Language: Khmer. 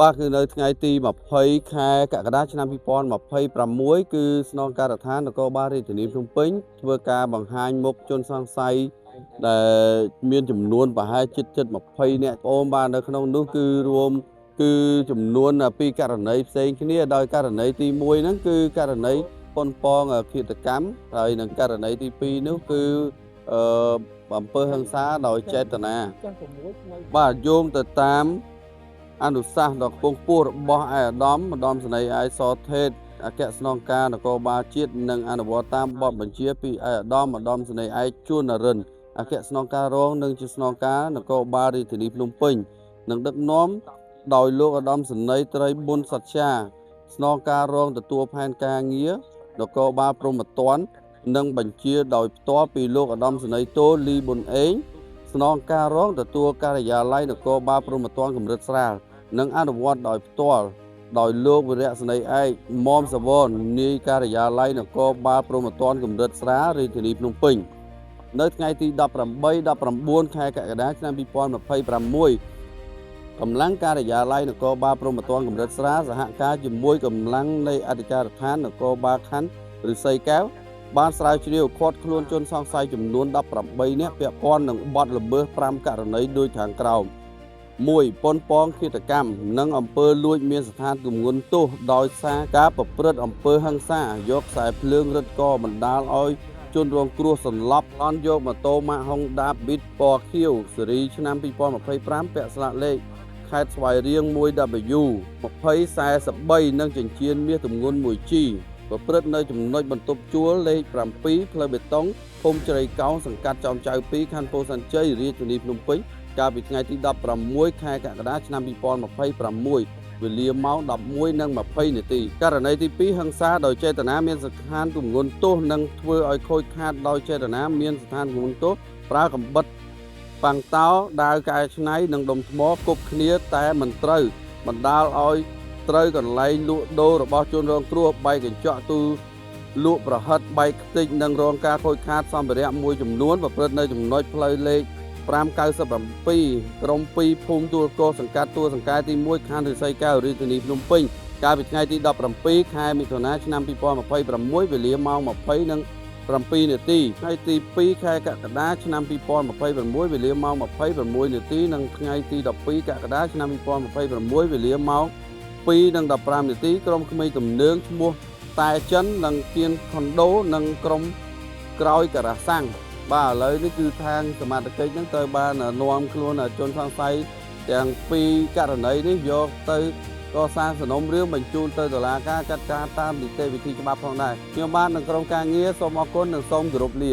បាទគឺនៅថ្ងៃទី20ខែកក្កដាឆ្នាំ2026គឺស្នងការដ្ឋាននគរបាលរាជធានីភ្នំពេញធ្វើការបង្ហាញមុខជនសង្ស័យដែលមានចំនួនប្រហែលជិត20នាក់បងបាទនៅក្នុងនោះគឺរួមគឺចំនួន2ករណីផ្សេងគ្នាដោយករណីទី1ហ្នឹងគឺករណីប៉ុនប៉ងឃាតកម្មហើយនិងករណីទី2នោះគឺអំពើហិង្សាដោយចេតនាបាទយោងទៅតាមអនុសាសន៍ដ៏ខ្ពង់ខ្ពស់របស់ឯកឧត្តមម្ដុំសេនីយ៍ឯកសថេតអគ្គស្នងការនគរបាលជាតិនិងអនុវត្តតាមបទបញ្ជាពីឯកឧត្តមម្ដុំសេនីយ៍ឯកជួននរិនអគ្គស្នងការរងនិងជាស្នងការនគរបាលរាជធានីភ្នំពេញនិងដឹកនាំដោយលោកឧត្តមសេនីយ៍ត្រីប៊ុនសច្ចាស្នងការរងទទួលផែនការងារនគរបាលព្រហ្មទណ្ឌនិងបញ្ជាដោយផ្ទាល់ពីលោកឧត្តមសេនីយ៍តូលីប៊ុនអេងស្នងការរងទទួលការិយាល័យនគរបាលព្រហ្មទណ្ឌកម្រិតស្រាលនិងអនុវត្តដោយផ្ទាល់ដោយលោកវីរៈសេនីយ៍ឯកមុំសវននាយការិយាល័យនគរបាលព្រហ្មទណ្ឌកម្រិតស្រាលរាជធានីភ្នំពេញនៅថ្ងៃទី18-19ខែកក្កដាឆ្នាំ2026កម្លាំងការិយាល័យនគរបាលព្រហ្មទណ្ឌកម្រិតស្រាលសហការជាមួយកម្លាំងនៃអធិការដ្ឋាននគរបាលខណ្ឌឫស្សីកែវបានស្រាវជ្រាវឃាត់ខ្លួនជនសង្ស័យចំនួន18នាក់ពាក់ព័ន្ធនឹងបទល្មើស5ករណីដូចខាងក្រោម1ប៉ុនប៉ងឃាតកម្មនិងអំពើលួចមានស្ថានទម្ងន់ទោសដោយសារការប្រព្រឹត្តអំពើហិង្សាយកខ្សែភ្លើងរឹតកបណ្ដាលឲ្យជនរងគ្រោះសន្លប់ឡន់យកម៉ូតូម៉ាក Honda Beat ពណ៌ខៀវស៊េរីឆ្នាំ2025ពាក់ស្លាកលេខខេត្តស្វាយរៀង 1W 2043និងចិញ្ចៀនមាសទម្ងន់ 1G ប្រព្រឹត្តនៅចំណុចបន្ទប់ជួលលេខ7ផ្លូវបេតុងភូមិជ្រៃកោងសង្កាត់ចោមចៅ2ខណ្ឌពោធិ៍សែនជ័យរាជធានីភ្នំពេញកាលពីថ្ងៃទី16ខែកក្កដាឆ្នាំ2026វេលាម៉ោង 11:20 នាទីករណីទី2ហិង្សាដោយចេតនាមានស្ថានទម្ងន់ទោសនិងធ្វើឲ្យខូចខាតដោយចេតនាមានស្ថានទម្ងន់ទោសប្រើកាំបិតប៉ាំងតោដាវកែច្នៃនិងដុំថ្មគប់គ្នាតែមិនត្រូវបណ្ដាលឲ្យត្រូវកន្លែងលក់ដូររបស់ជនរងគ្រោះបែកកញ្ចក់ទូលក់ប្រហិតបែកខ្ទេចនិងរងការខូចខាតសម្ភារៈមួយចំនួនប្រព្រឹត្តនៅចំណុចផ្លូវលេខ597ក្រុម2ភូមិទួលកោសង្កាត់ទួលសង្កែទី1ខណ្ឌឫស្សីកែវរាជធានីភ្នំពេញកាលពីថ្ងៃទី17ខែមិថុនាឆ្នាំ2026វេលាម៉ោង 20:07 នាទីថ្ងៃទី2ខែកក្កដាឆ្នាំ2026វេលាម៉ោង 26 នាទីនិងថ្ងៃទី12កក្កដាឆ្នាំ2026វេលាម៉ោង 2:15 នាទីក្រុមក្មេងទំនើងឈ្មោះតែចិននិងគៀនខុនដូនិងក្រុមក្រោយការ៉ាសាំងបាទឥឡូវនេះគឺខាងសមត្ថកិច្ចហ្នឹងត្រូវបាននាំខ្លួនជនសង្ស័យទាំង2ករណីនេះយកទៅកសាងសំណុំរឿងបញ្ជូនទៅតុលាការចាត់ការតាមនីតិវិធីច្បាប់ផងដែរខ្ញុំបាទនឹងក្រុមការងារសូមអរគុណនិងសូមគោរពលា